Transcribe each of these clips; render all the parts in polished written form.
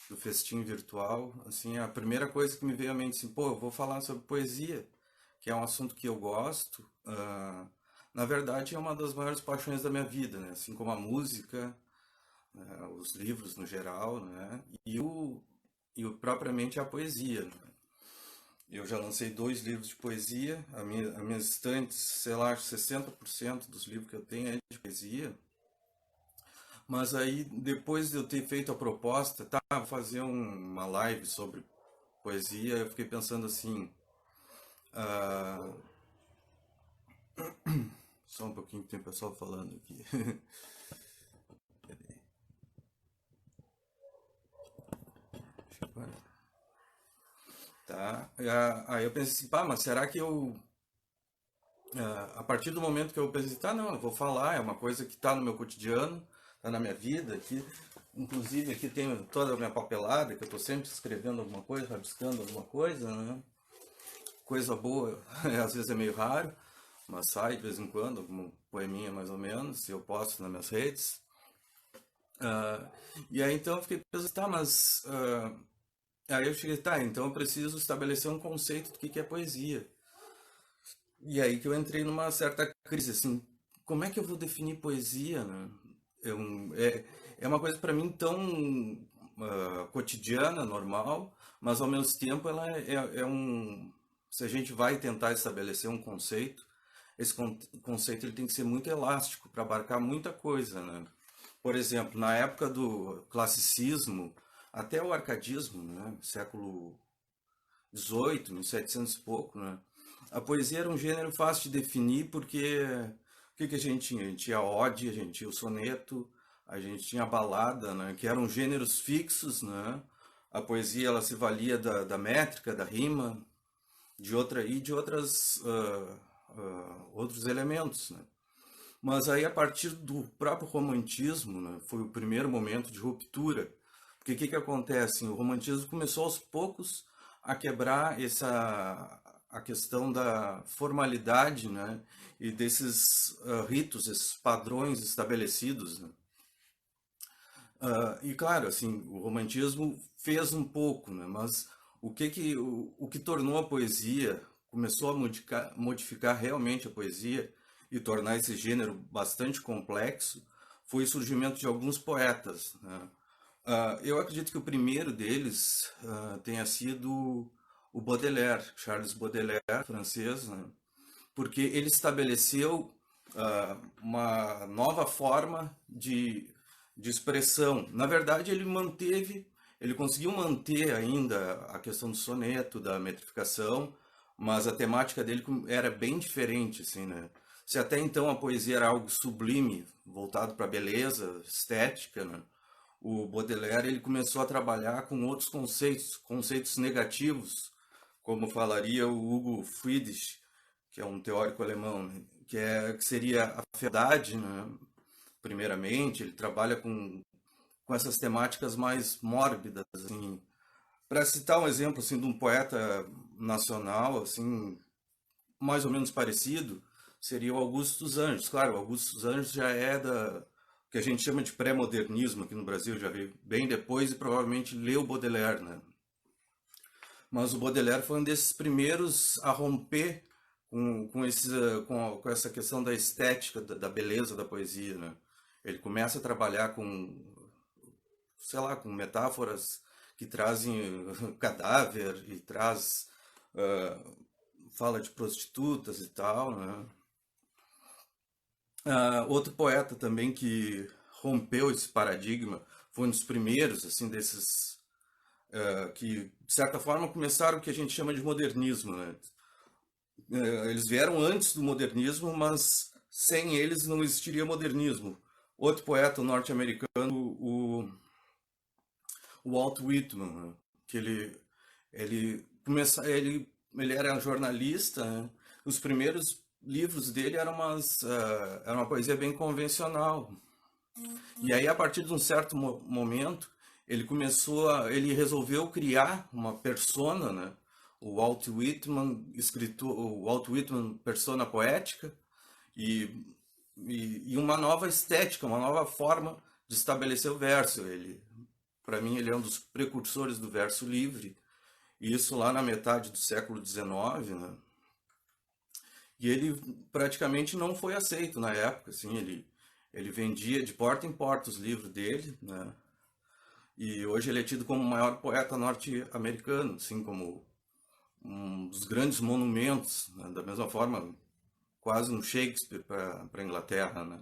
do festim virtual, assim, a primeira coisa que me veio à mente, assim, pô, eu vou falar sobre poesia, que é um assunto que eu gosto. Na verdade, é uma das maiores paixões da minha vida, né? Assim como a música, né? Os livros no geral, né? Propriamente a poesia, né? Eu já lancei 2 livros de poesia, a minhas estantes, sei lá, acho que 60% dos livros que eu tenho é de poesia. Mas aí, depois de eu ter feito a proposta, tá, vou fazer uma live sobre poesia, eu fiquei pensando assim, ah, só um pouquinho que tem pessoal falando aqui. Tá? Aí eu pensei assim, pá, mas será que a partir do momento que eu pensei, tá, não, eu vou falar, é uma coisa que tá no meu cotidiano, tá na minha vida, aqui, inclusive aqui tem toda a minha papelada, que eu tô sempre escrevendo alguma coisa, rabiscando alguma coisa, né? Coisa boa, às vezes é meio raro, mas sai de vez em quando, alguma poeminha mais ou menos, e eu posto nas minhas redes. Ah, e aí então eu fiquei pensando, tá, mas aí eu cheguei, tá, então eu preciso estabelecer um conceito do que é poesia. E aí que eu entrei numa certa crise, assim, como é que eu vou definir poesia, né? É uma coisa para mim tão cotidiana, normal, mas ao mesmo tempo ela é um... Se a gente vai tentar estabelecer um conceito, esse conceito ele tem que ser muito elástico para abarcar muita coisa, né? Por exemplo, na época do classicismo, até o arcadismo, né? Século 18, 1700 e pouco, né? A poesia era um gênero fácil de definir porque o que que a gente tinha? A gente tinha a ode, a gente tinha o soneto, a gente tinha a balada, né? Que eram gêneros fixos, né? A poesia ela se valia da métrica, da rima, de outras outros elementos, né? Mas aí a partir do próprio romantismo, né, foi o primeiro momento de ruptura. Porque o que que acontece? O romantismo começou aos poucos a quebrar a questão da formalidade, né, e desses ritos, esses padrões estabelecidos, né? E claro, assim, o romantismo fez um pouco, né, mas o que tornou a poesia, começou a modificar realmente a poesia e tornar esse gênero bastante complexo, foi o surgimento de alguns poetas, né? Eu acredito que o primeiro deles tenha sido o Baudelaire, Charles Baudelaire, francês, né? Porque ele estabeleceu uma nova forma de expressão. Na verdade, ele conseguiu manter ainda a questão do soneto, da metrificação, mas a temática dele era bem diferente, assim, né? Se até então a poesia era algo sublime, voltado para a beleza, estética, né? O Baudelaire ele começou a trabalhar com outros conceitos, conceitos negativos, como falaria o Hugo Friedrich, que é um teórico alemão, né? Que seria a verdade, né? Primeiramente, ele trabalha com essas temáticas mais mórbidas, assim. Para citar um exemplo assim de um poeta nacional, assim, mais ou menos parecido, seria o Augusto dos Anjos. Claro, o Augusto dos Anjos já é da o que a gente chama de pré-modernismo aqui no Brasil, já veio bem depois e provavelmente leu Baudelaire, né? Mas o Baudelaire foi um desses primeiros a romper com essa questão da estética, da beleza da poesia, né? Ele começa a trabalhar sei lá, com metáforas que trazem cadáver e traz fala de prostitutas e tal, né? Outro poeta também que rompeu esse paradigma foi um dos primeiros, assim, desses que de certa forma começaram o que a gente chama de modernismo, né? Eles vieram antes do modernismo, mas sem eles não existiria modernismo. Outro poeta norte-americano, o Walt Whitman, né? Que ele era jornalista, né? Os primeiros livros dele eram era uma poesia bem convencional. E aí, a partir de um certo momento, ele resolveu criar uma persona, né? O Walt Whitman, escritor, o Walt Whitman, persona poética, e, e uma nova estética, uma nova forma de estabelecer o verso. Ele para mim ele é um dos precursores do verso livre, e isso lá na metade do século XIX, né? E ele praticamente não foi aceito na época, assim, ele vendia de porta em porta os livros dele, né? E hoje ele é tido como o maior poeta norte-americano, assim, como um dos grandes monumentos, né? Da mesma forma, quase um Shakespeare para a Inglaterra, né?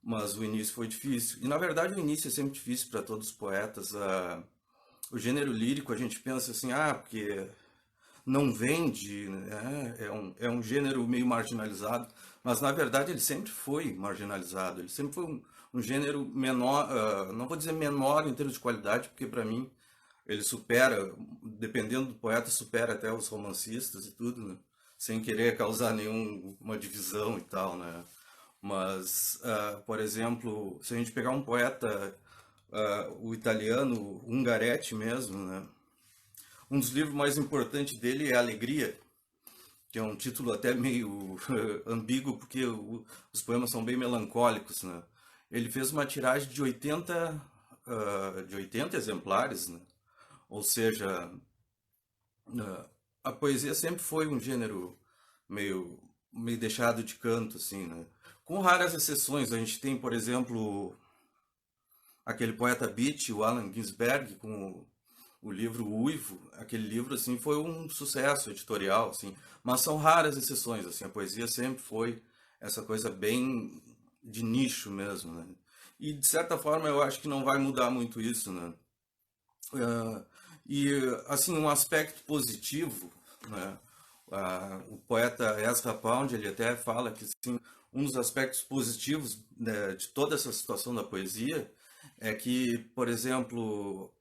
Mas o início foi difícil. E na verdade o início é sempre difícil para todos os poetas. O gênero lírico a gente pensa assim, porque não vende, né? É um gênero meio marginalizado, mas na verdade ele sempre foi marginalizado, ele sempre foi um gênero menor, não vou dizer menor em termos de qualidade, porque para mim ele supera, dependendo do poeta, supera até os romancistas e tudo, né? Sem querer causar nenhuma divisão e tal, né? Mas, por exemplo, se a gente pegar um poeta, o italiano Ungaretti mesmo, né? Um dos livros mais importantes dele é Alegria, que é um título até meio ambíguo, porque os poemas são bem melancólicos, né? Ele fez uma tiragem de 80 exemplares, né? Ou seja, a poesia sempre foi um gênero meio deixado de canto, assim, né? Com raras exceções, a gente tem, por exemplo, aquele poeta beat, o Allen Ginsberg, com o livro Uivo. Aquele livro assim foi um sucesso editorial, assim, mas são raras exceções, assim, a poesia sempre foi essa coisa bem de nicho mesmo, né? E de certa forma eu acho que não vai mudar muito isso, né? Ah, e assim um aspecto positivo, né? O poeta Ezra Pound ele até fala que assim, um dos aspectos positivos, né, de toda essa situação da poesia é que, por exemplo,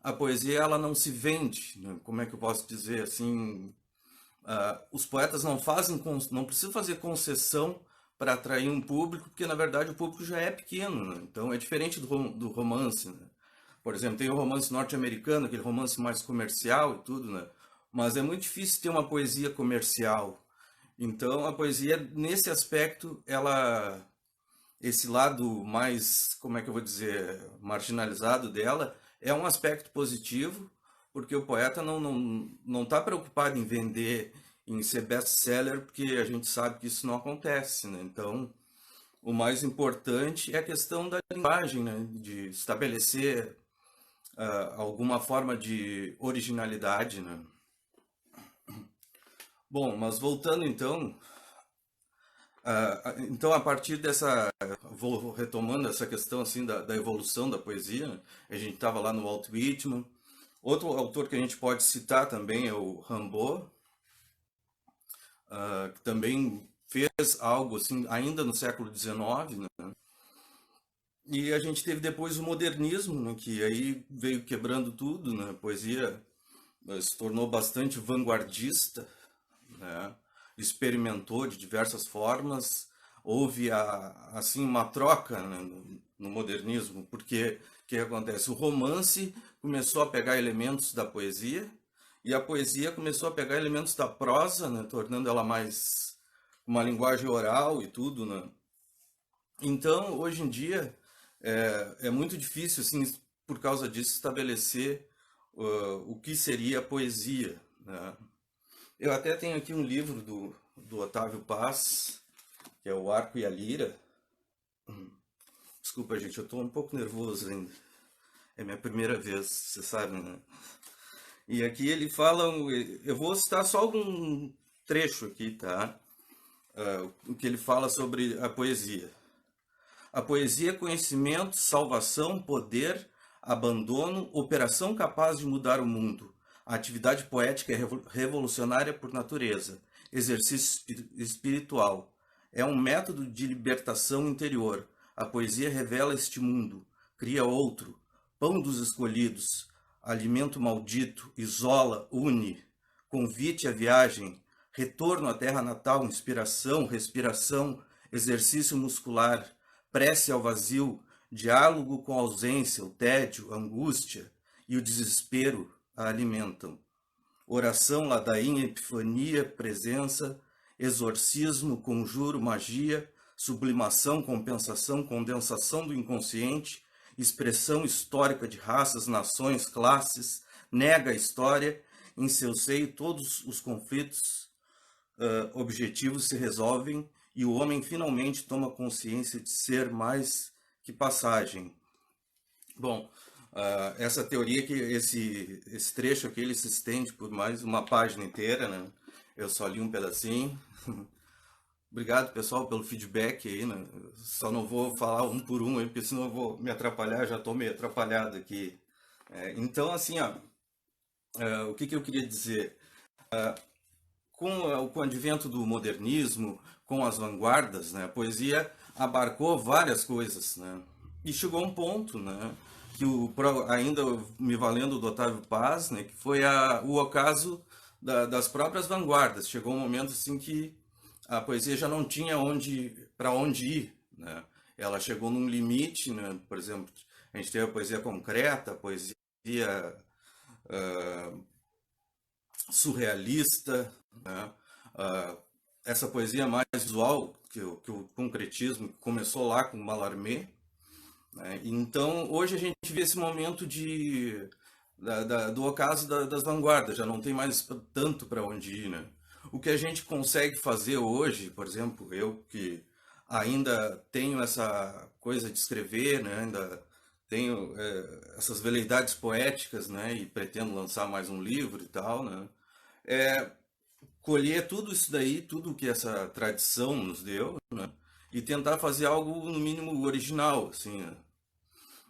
a poesia ela não se vende, né? Como é que eu posso dizer assim? Os poetas não precisam fazer concessão para atrair um público, porque na verdade o público já é pequeno, né? Então é diferente do romance, né? Por exemplo, tem o romance norte-americano, aquele romance mais comercial e tudo, né? Mas é muito difícil ter uma poesia comercial. Então a poesia, nesse aspecto, esse lado mais, como é que eu vou dizer, marginalizado dela, é um aspecto positivo, porque o poeta não está preocupado em vender, em ser best-seller, porque a gente sabe que isso não acontece, né? Então, o mais importante é a questão da linguagem, né? De estabelecer alguma forma de originalidade, né? Bom, mas voltando então, então, a partir dessa, vou retomando essa questão assim da evolução da poesia, né? A gente estava lá no Walt Whitman. Outro autor que a gente pode citar também é o Rimbaud, que também fez algo assim ainda no século XIX, né? E a gente teve depois o modernismo, né? Que aí veio quebrando tudo, né? A poesia se tornou bastante vanguardista, né? Experimentou de diversas formas, houve assim uma troca, né, no modernismo, porque o que acontece? O romance começou a pegar elementos da poesia e a poesia começou a pegar elementos da prosa, né, tornando ela mais uma linguagem oral e tudo, né? Então, hoje em dia é muito difícil, assim, por causa disso, estabelecer o que seria a poesia, né? Eu até tenho aqui um livro do Otávio Paz, que é o Arco e a Lira. Desculpa, gente, eu estou um pouco nervoso ainda. É minha primeira vez, você sabe, né? E aqui ele fala, eu vou citar só algum trecho aqui, tá? O que ele fala sobre a poesia. A poesia é conhecimento, salvação, poder, abandono, operação capaz de mudar o mundo. A atividade poética é revolucionária por natureza, exercício espiritual. É um método de libertação interior. A poesia revela este mundo, cria outro, pão dos escolhidos, alimento maldito, isola, une, convite à viagem, retorno à terra natal, inspiração, respiração, exercício muscular, prece ao vazio, diálogo com a ausência, o tédio, a angústia e o desespero a alimentam. Oração, ladainha, epifania, presença, exorcismo, conjuro, magia, sublimação, compensação, condensação do inconsciente, expressão histórica de raças, nações, classes, nega a história, em seu seio todos os conflitos objetivos se resolvem e o homem finalmente toma consciência de ser mais que passagem. Bom, essa teoria que esse trecho aqui ele se estende por mais uma página inteira, né? Eu só li um pedacinho. Obrigado, pessoal, pelo feedback aí, né? Só não vou falar um por um aí, porque senão eu vou me atrapalhar, já estou meio atrapalhado aqui. Então, assim, ó, o que eu queria dizer? Com o advento do modernismo, com as vanguardas, né, a poesia abarcou várias coisas, né? E chegou a um ponto, né, que ainda me valendo do Otávio Paz, né, que foi o ocaso das próprias vanguardas. Chegou um momento assim que a poesia já não tinha para onde ir, né? Ela chegou num limite, né? Por exemplo, a gente teve a poesia concreta, a poesia surrealista, né? Essa poesia mais visual, que o concretismo começou lá com Mallarmé, né? Então, hoje a gente vê esse momento do ocaso das vanguardas, já não tem mais tanto para onde ir, né? O que a gente consegue fazer hoje, por exemplo, eu que ainda tenho essa coisa de escrever, né? Ainda tenho essas veleidades poéticas, né? E pretendo lançar mais um livro e tal, né? Colher tudo isso daí, tudo que essa tradição nos deu, né? E tentar fazer algo no mínimo original, assim, né?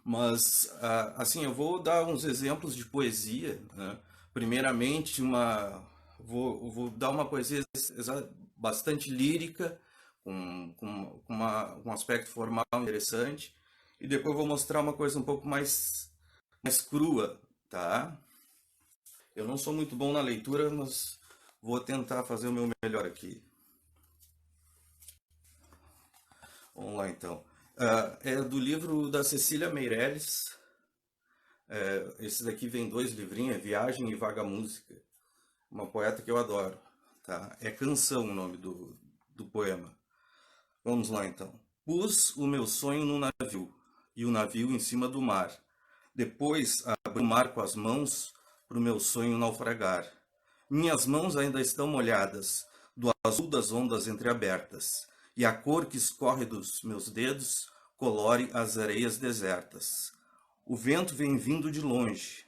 Mas, assim, eu vou dar uns exemplos de poesia, né? Primeiramente, vou dar uma poesia bastante lírica, com um aspecto formal interessante, e depois vou mostrar uma coisa um pouco mais crua, tá? Eu não sou muito bom na leitura, mas vou tentar fazer o meu melhor aqui. Vamos lá, então. É do livro da Cecília Meirelles. Esse daqui vem 2 livrinhos, Viagem e Vaga Música. Uma poeta que eu adoro. Tá? É Canção o nome do poema. Vamos lá, então. Pus o meu sonho no navio, e o navio em cima do mar. Depois abri o mar com as mãos para o meu sonho naufragar. Minhas mãos ainda estão molhadas, do azul das ondas entreabertas, e a cor que escorre dos meus dedos colore as areias desertas. O vento vem vindo de longe,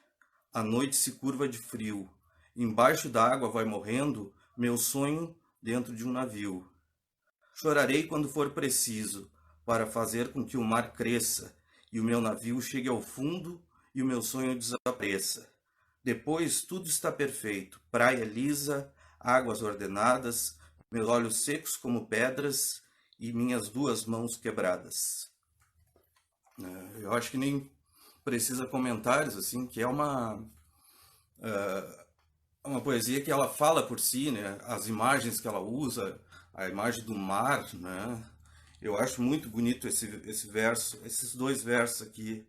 a noite se curva de frio, embaixo da água vai morrendo meu sonho dentro de um navio. Chorarei quando for preciso, para fazer com que o mar cresça, e o meu navio chegue ao fundo e o meu sonho desapareça. Depois tudo está perfeito, praia lisa, águas ordenadas, meus olhos secos como pedras e minhas 2 mãos quebradas. Eu acho que nem precisa comentários, assim, que é uma poesia que ela fala por si, né? As imagens que ela usa, a imagem do mar, né? Eu acho muito bonito esse verso, esses 2 versos aqui.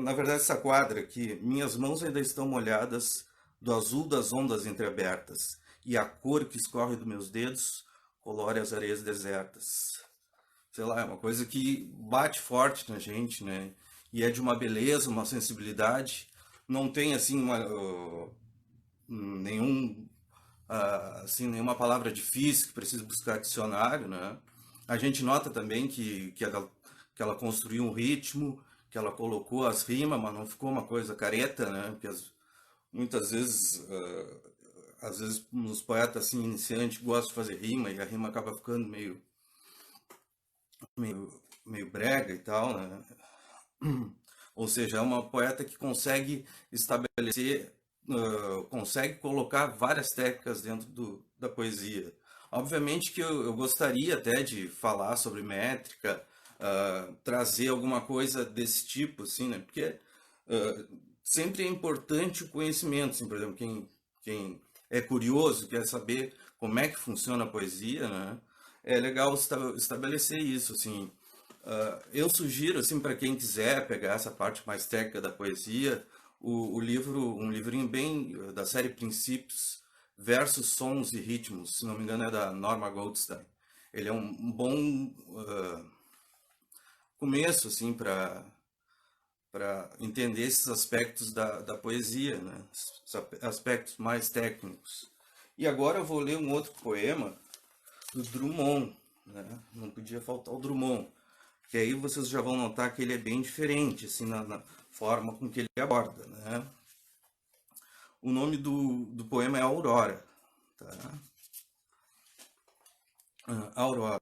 Na verdade, essa quadra aqui, minhas mãos ainda estão molhadas do azul das ondas entreabertas, e a cor que escorre dos meus dedos colore as areias desertas. Sei lá, é uma coisa que bate forte na gente, né? E é de uma beleza, uma sensibilidade. Não tem, assim, nenhuma palavra difícil que precisa buscar dicionário, né? A gente nota também que ela construiu um ritmo, que ela colocou as rimas, mas não ficou uma coisa careta, né? Porque muitas vezes, às vezes, os poetas assim, iniciantes gostam de fazer rima e a rima acaba ficando meio brega e tal, né? Ou seja, é uma poeta que consegue estabelecer, consegue colocar várias técnicas dentro da poesia. Obviamente que eu gostaria até de falar sobre métrica, trazer alguma coisa desse tipo, assim, né? Porque sempre é importante o conhecimento, assim, por exemplo, quem é curioso, quer saber como é que funciona a poesia, né? É legal estabelecer isso, assim. Eu sugiro, assim, para quem quiser pegar essa parte mais técnica da poesia, um livrinho bem da série Princípios, Versos, Sons e Ritmos, se não me engano é da Norma Goldstein. Ele é um bom começo, assim, para para entender esses aspectos da poesia, né? Aspectos mais técnicos. E agora eu vou ler um outro poema do Drummond, né? Não podia faltar o Drummond, que aí vocês já vão notar que ele é bem diferente, assim, na forma com que ele aborda, né? O nome do poema é Aurora, tá? Aurora.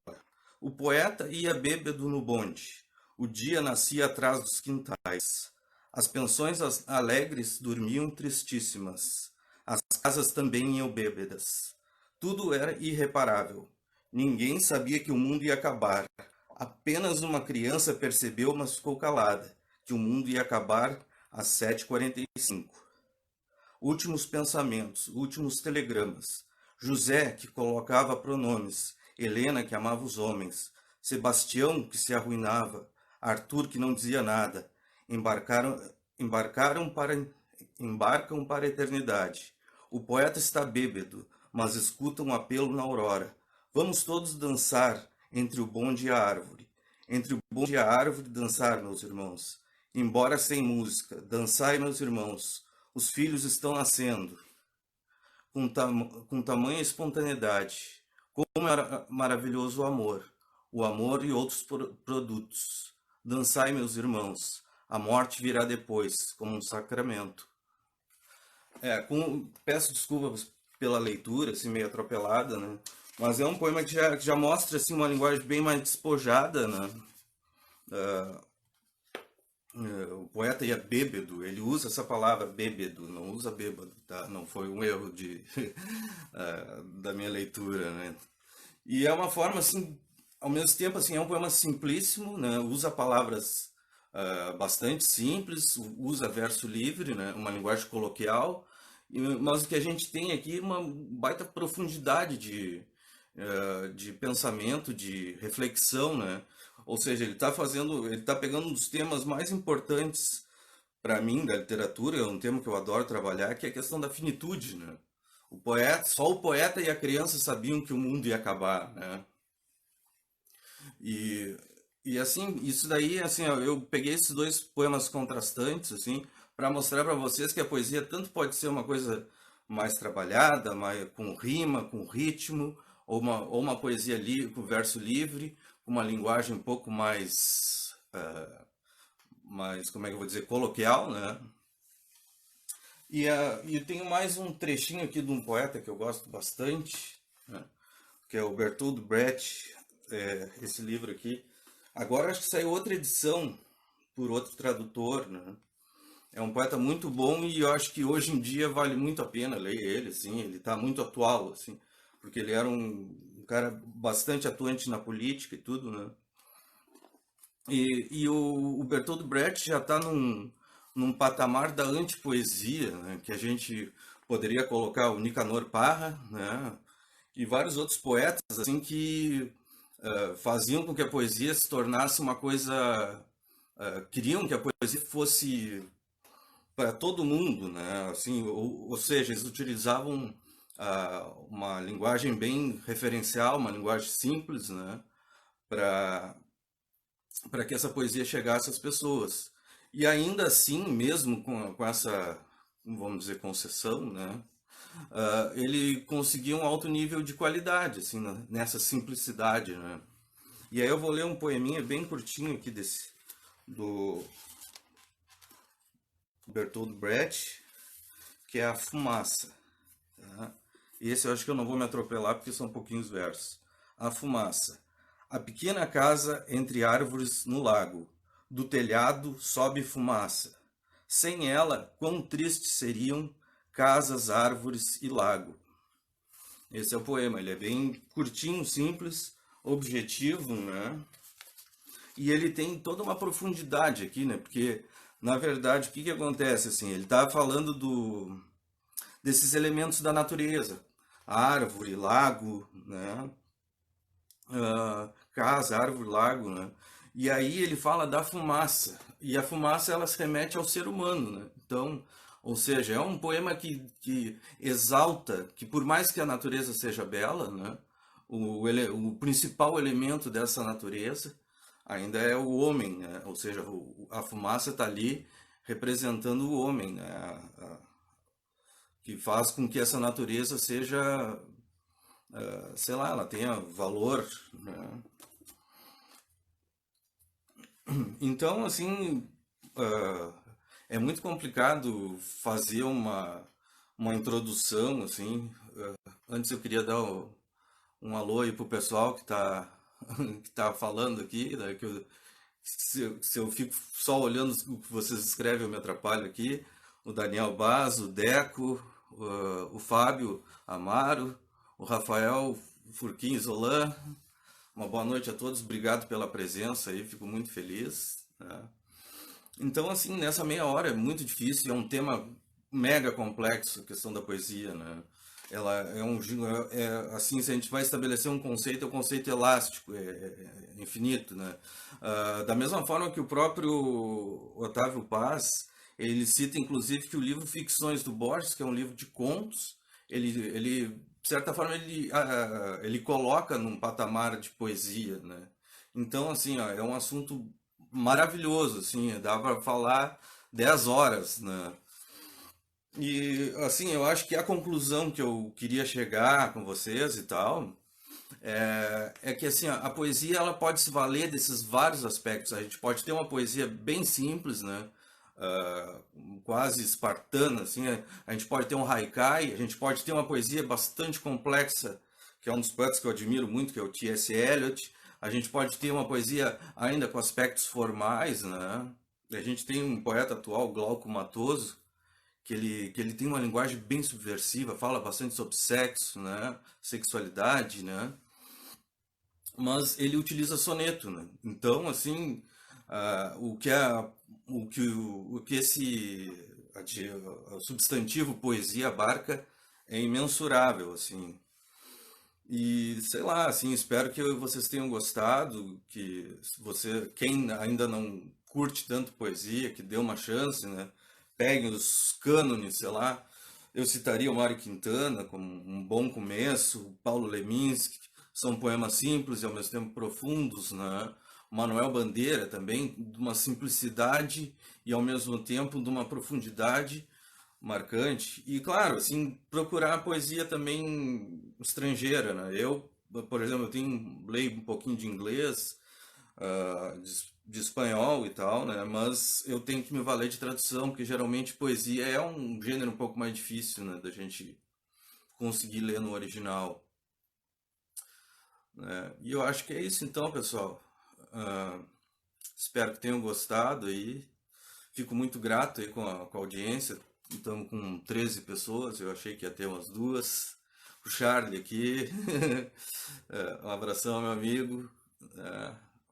O poeta ia bêbado no bonde. O dia nascia atrás dos quintais. As pensões alegres dormiam tristíssimas. As casas também iam bêbadas. Tudo era irreparável. Ninguém sabia que o mundo ia acabar. Apenas uma criança percebeu, mas ficou calada, que o mundo ia acabar às 7h45. Últimos pensamentos, últimos telegramas. José, que colocava pronomes. Helena, que amava os homens. Sebastião, que se arruinava. Arthur, que não dizia nada. Embarcam para a eternidade. O poeta está bêbado, mas escuta um apelo na aurora. Vamos todos dançar entre o bonde e a árvore. Entre o bonde e a árvore dançar, meus irmãos. Embora sem música, dançai, meus irmãos. Os filhos estão nascendo com tamanha espontaneidade. Como é maravilhoso o amor e outros produtos. Dançai, meus irmãos, a morte virá depois, como um sacramento. Peço desculpas pela leitura, assim, meio atropelada, né? Mas é um poema que já mostra assim, uma linguagem bem mais despojada, né? O poeta ia bêbado, ele usa essa palavra bêbado, não usa bêbado, tá? Não foi um erro da minha leitura, né? E é uma forma, assim, ao mesmo tempo, assim, é um poema simplíssimo, né? Usa palavras bastante simples, usa verso livre, né? Uma linguagem coloquial, mas o que a gente tem aqui é uma baita profundidade de pensamento, de reflexão, né? Ou seja, ele está pegando um dos temas mais importantes para mim da literatura, é um tema que eu adoro trabalhar, que é a questão da finitude, né? Só o poeta e a criança sabiam que o mundo ia acabar, né? E assim, isso daí, assim, eu peguei esses dois poemas contrastantes, assim, para mostrar para vocês que a poesia tanto pode ser uma coisa mais trabalhada, com rima, com ritmo, ou uma poesia com verso livre, com uma linguagem um pouco mais, como é que eu vou dizer, coloquial, né? E tenho mais um trechinho aqui de um poeta que eu gosto bastante, né? Que é o Bertold Brecht, esse livro aqui. Agora acho que saiu outra edição por outro tradutor, né? É um poeta muito bom e eu acho que hoje em dia vale muito a pena ler ele, assim, ele está muito atual, assim, porque ele era um cara bastante atuante na política e tudo, né? E o Bertold Brecht já está num patamar da antipoesia, né? Que a gente poderia colocar o Nicanor Parra, né? E vários outros poetas assim que faziam com que a poesia se tornasse uma coisa, queriam que a poesia fosse para todo mundo, né? Assim, ou seja, eles utilizavam uma linguagem bem referencial, uma linguagem simples, né? Para que essa poesia chegasse às pessoas. E ainda assim, mesmo com essa, vamos dizer, concessão, né? Ele conseguia um alto nível de qualidade, assim, nessa simplicidade, né? E aí eu vou ler um poeminha bem curtinho aqui do Bertold Brecht, que é A Fumaça. Tá? Esse eu acho que eu não vou me atropelar porque são pouquinhos versos. A Fumaça. A pequena casa entre árvores no lago. Do telhado sobe fumaça. Sem ela, quão tristes seriam casas, árvores e lago. Esse é o poema, ele é bem curtinho, simples, objetivo, né? E ele tem toda uma profundidade aqui, né? Porque, na verdade, o que acontece, assim? Ele está falando desses elementos da natureza. Árvore, lago, né? Casa, árvore, lago, né? E aí ele fala da fumaça. E a fumaça, ela se remete ao ser humano, né? Então, ou seja, é um poema que exalta que por mais que a natureza seja bela, né? O principal elemento dessa natureza, ainda é o homem, né? Ou seja, a fumaça está ali representando o homem, né? Que faz com que essa natureza seja, sei lá, ela tenha valor, né? Então, assim, ah, é muito complicado fazer uma introdução, assim. Antes eu queria dar um alô aí pro pessoal que tá, que tá falando aqui, né, se eu fico só olhando o que vocês escrevem, eu me atrapalho aqui. O Daniel Baz, o Deco, o Fábio Amaro, o Rafael Furquim Zolan. Uma boa noite a todos, obrigado pela presença aí, fico muito feliz, né? Então, assim, nessa meia hora é muito difícil, é um tema mega complexo, a questão da poesia, né? Ela é assim, se a gente vai estabelecer um conceito, é um conceito elástico, é infinito, né? Da mesma forma que o próprio Otávio Paz, ele cita inclusive que o livro Ficções do Borges, que é um livro de contos, ele de certa forma, ele coloca num patamar de poesia, né? Então, assim, ó, é um assunto maravilhoso, assim, dá para falar 10 horas, né? E, assim, eu acho que a conclusão que eu queria chegar com vocês e tal, é que, assim, a poesia, ela pode se valer desses vários aspectos. A gente pode ter uma poesia bem simples, né? Ah, quase espartana, assim, a gente pode ter um haikai, a gente pode ter uma poesia bastante complexa, que é um dos poetas que eu admiro muito, que é o T.S. Eliot. A gente pode ter uma poesia ainda com aspectos formais, né? A gente tem um poeta atual, Glauco Matoso, que ele tem uma linguagem bem subversiva, fala bastante sobre sexo, né? Sexualidade, né? Mas ele utiliza soneto, né? Então, assim, o que esse o substantivo poesia abarca é imensurável, assim. E sei lá, assim, espero que vocês tenham gostado, que se você, quem ainda não curte tanto poesia, que dê uma chance, né? Peguem os cânones, sei lá. Eu citaria o Mário Quintana como um bom começo, o Paulo Leminski, são poemas simples e ao mesmo tempo profundos, né? O Manuel Bandeira também, de uma simplicidade e ao mesmo tempo de uma profundidade marcante. E claro, assim, procurar poesia também estrangeira, né? Eu, por exemplo, leio um pouquinho de inglês, de espanhol e tal, né? Mas eu tenho que me valer de tradução, porque geralmente poesia é um gênero um pouco mais difícil, né, da gente conseguir ler no original, né? E eu acho que é isso então, pessoal. Ah, espero que tenham gostado aí. Fico muito grato aí com a audiência. Estamos com 13 pessoas, eu achei que ia ter umas duas. O Charlie aqui. Um abração, meu amigo.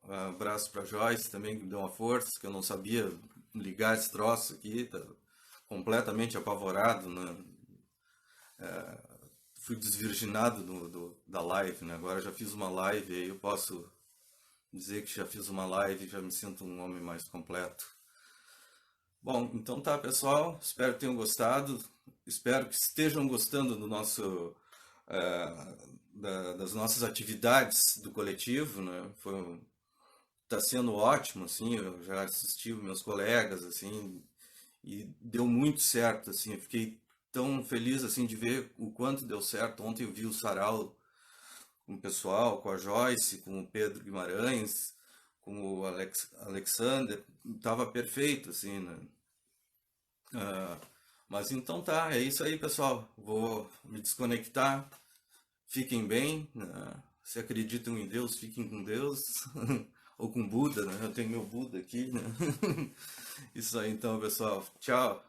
Um abraço para Joyce também, que me deu uma força, que eu não sabia ligar esse troço aqui. Tá completamente apavorado, né? Fui desvirginado da live, né? Agora já fiz uma live aí, eu posso dizer que já fiz uma live e já me sinto um homem mais completo. Bom, então tá, pessoal. Espero que tenham gostado. Espero que estejam gostando do nosso, das nossas atividades do coletivo, né? Tá sendo ótimo, assim. Eu já assisti os meus colegas, assim, e deu muito certo, assim. Eu fiquei tão feliz, assim, de ver o quanto deu certo. Ontem eu vi o sarau com o pessoal, com a Joyce, com o Pedro Guimarães, com o Alexander. Tava perfeito, assim, né? Ah, mas então tá, é isso aí, pessoal. Vou me desconectar. Fiquem bem, né? Se acreditam em Deus, fiquem com Deus. Ou com Buda, né? Eu tenho meu Buda aqui, né? Isso aí então, pessoal. Tchau.